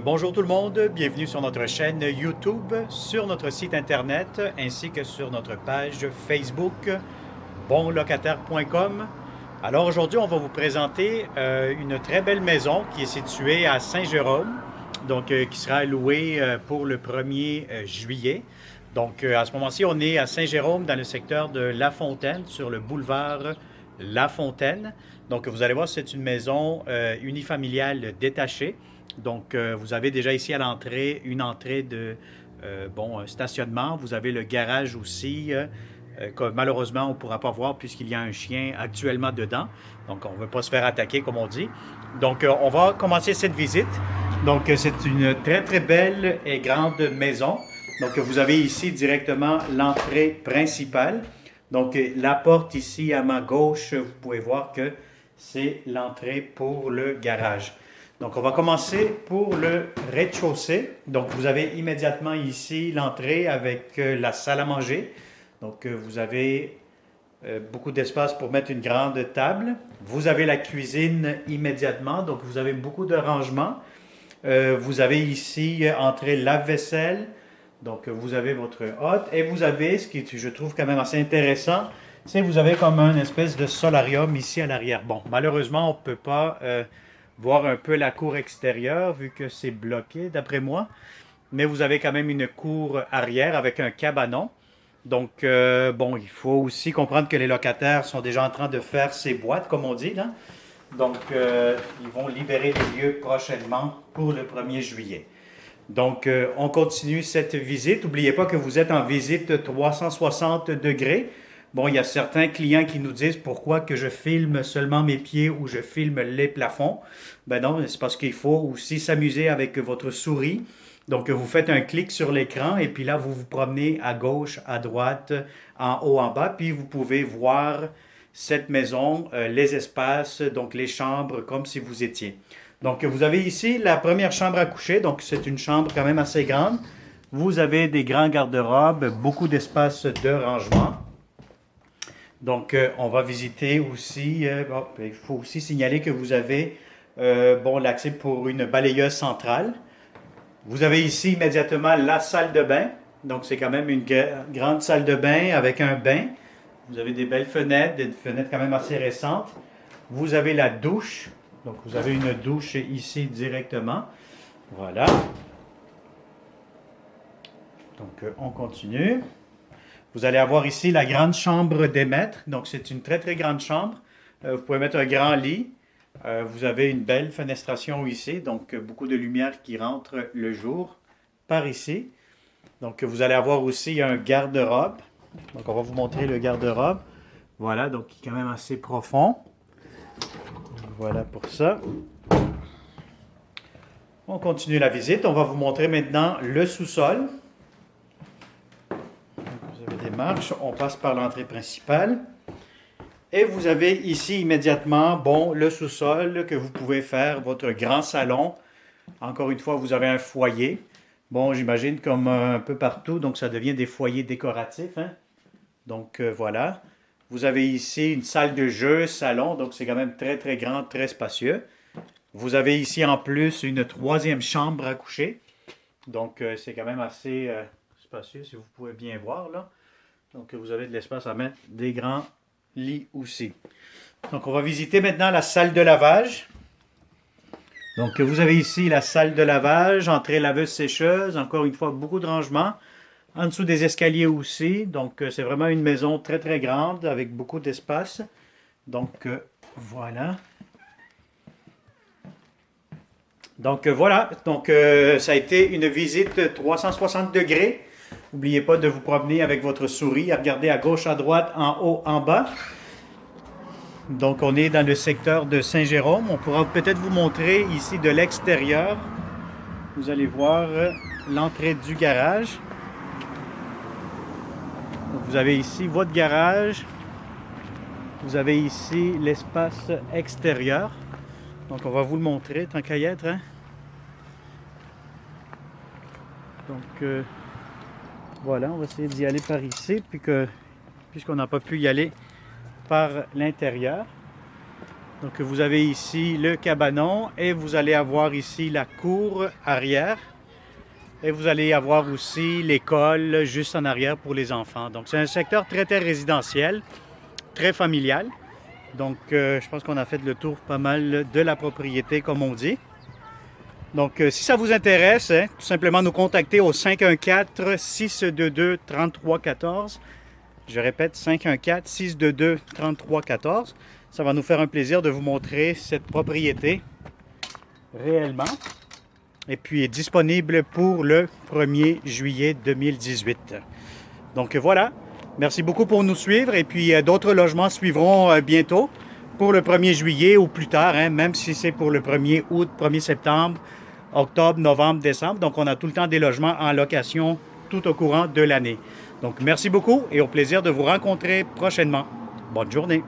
Bonjour tout le monde, bienvenue sur notre chaîne YouTube, sur notre site internet ainsi que sur notre page Facebook bonlocataire.com. Alors aujourd'hui, on va vous présenter une très belle maison qui est située à Saint-Jérôme, qui sera louée pour le 1er juillet. À ce moment-ci, on est à Saint-Jérôme dans le secteur de La Fontaine, sur le boulevard La Fontaine. Donc vous allez voir, c'est une maison unifamiliale détachée. Vous avez déjà ici à l'entrée une entrée de stationnement. Vous avez le garage aussi, que malheureusement on ne pourra pas voir puisqu'il y a un chien actuellement dedans. Donc, on ne veut pas se faire attaquer, comme on dit. On va commencer cette visite. C'est une très, très belle et grande maison. Vous avez ici directement l'entrée principale. La porte ici à ma gauche, vous pouvez voir que c'est l'entrée pour le garage. On va commencer pour le rez-de-chaussée. Vous avez immédiatement ici l'entrée avec la salle à manger. Vous avez beaucoup d'espace pour mettre une grande table. Vous avez la cuisine immédiatement. Vous avez beaucoup de rangements. Vous avez ici entrée lave-vaisselle. Vous avez votre hotte. Et vous avez, ce qui je trouve quand même assez intéressant, c'est que vous avez comme un espèce de solarium ici à l'arrière. Bon, malheureusement, on ne peut pas voir un peu la cour extérieure vu que c'est bloqué d'après moi. Mais vous avez quand même une cour arrière avec un cabanon. Il faut aussi comprendre que les locataires sont déjà en train de faire ces boîtes, comme on dit, là. Ils vont libérer les lieux prochainement pour le 1er juillet. On continue cette visite. N'oubliez pas que vous êtes en visite 360 degrés. Bon, il y a certains clients qui nous disent pourquoi que je filme seulement mes pieds ou je filme les plafonds. Ben non, c'est parce qu'il faut aussi s'amuser avec votre souris. Vous faites un clic sur l'écran et puis là, vous vous promenez à gauche, à droite, en haut, en bas. Puis vous pouvez voir cette maison, les espaces, les chambres, comme si vous étiez. Vous avez ici la première chambre à coucher. C'est une chambre quand même assez grande. Vous avez des grands garde-robes, beaucoup d'espace de rangement. On va visiter aussi. Il faut aussi signaler que vous avez l'accès pour une balayeuse centrale. Vous avez ici immédiatement la salle de bain. C'est quand même une grande salle de bain avec un bain. Vous avez des belles fenêtres, des fenêtres quand même assez récentes. Vous avez la douche. Vous avez une douche ici directement. Voilà. On continue. Vous allez avoir ici la grande chambre des maîtres. C'est une très, très grande chambre. Vous pouvez mettre un grand lit. Vous avez une belle fenestration ici. Beaucoup de lumière qui rentre le jour par ici. Vous allez avoir aussi un garde-robe. On va vous montrer le garde-robe. Voilà, qui est quand même assez profond. Voilà pour ça. On continue la visite. On va vous montrer maintenant le sous-sol. Des marches, on passe par l'entrée principale et vous avez ici immédiatement le sous-sol que vous pouvez faire votre grand salon. Encore une fois, vous avez un foyer. J'imagine comme un peu partout, ça devient des foyers décoratifs, hein? Voilà. Vous avez ici une salle de jeu, salon, c'est quand même très très grand, très spacieux. Vous avez ici en plus une troisième chambre à coucher. C'est quand même assez spacieux si vous pouvez bien voir là. Vous avez de l'espace à mettre des grands lits aussi. On va visiter maintenant la salle de lavage. Vous avez ici la salle de lavage, entrée laveuse-sécheuse, encore une fois, beaucoup de rangements. En dessous des escaliers aussi. C'est vraiment une maison très, très grande avec beaucoup d'espace. Voilà. Ça a été une visite 360 degrés. N'oubliez pas de vous promener avec votre souris, à regarder à gauche, à droite, en haut, en bas. On est dans le secteur de Saint-Jérôme. On pourra peut-être vous montrer ici de l'extérieur. Vous allez voir l'entrée du garage. Vous avez ici votre garage. Vous avez ici l'espace extérieur. On va vous le montrer tant qu'à y être, hein? Voilà, on va essayer d'y aller par ici, puisqu'on n'a pas pu y aller par l'intérieur. Donc vous avez ici le cabanon et vous allez avoir ici la cour arrière. Et vous allez avoir aussi l'école juste en arrière pour les enfants. Donc c'est un secteur très très résidentiel, très familial. Donc je pense qu'on a fait le tour pas mal de la propriété comme on dit. Donc si ça vous intéresse, hein, tout simplement nous contacter au 514-622-3314. Je répète, 514-622-3314. Ça va nous faire un plaisir de vous montrer cette propriété réellement. Et puis est disponible pour le 1er juillet 2018. Donc voilà, merci beaucoup pour nous suivre. Et puis d'autres logements suivront bientôt pour le 1er juillet ou plus tard, hein, même si c'est pour le 1er août, 1er septembre, octobre, novembre, décembre. Donc on a tout le temps des logements en location tout au courant de l'année. Donc merci beaucoup et au plaisir de vous rencontrer prochainement. Bonne journée.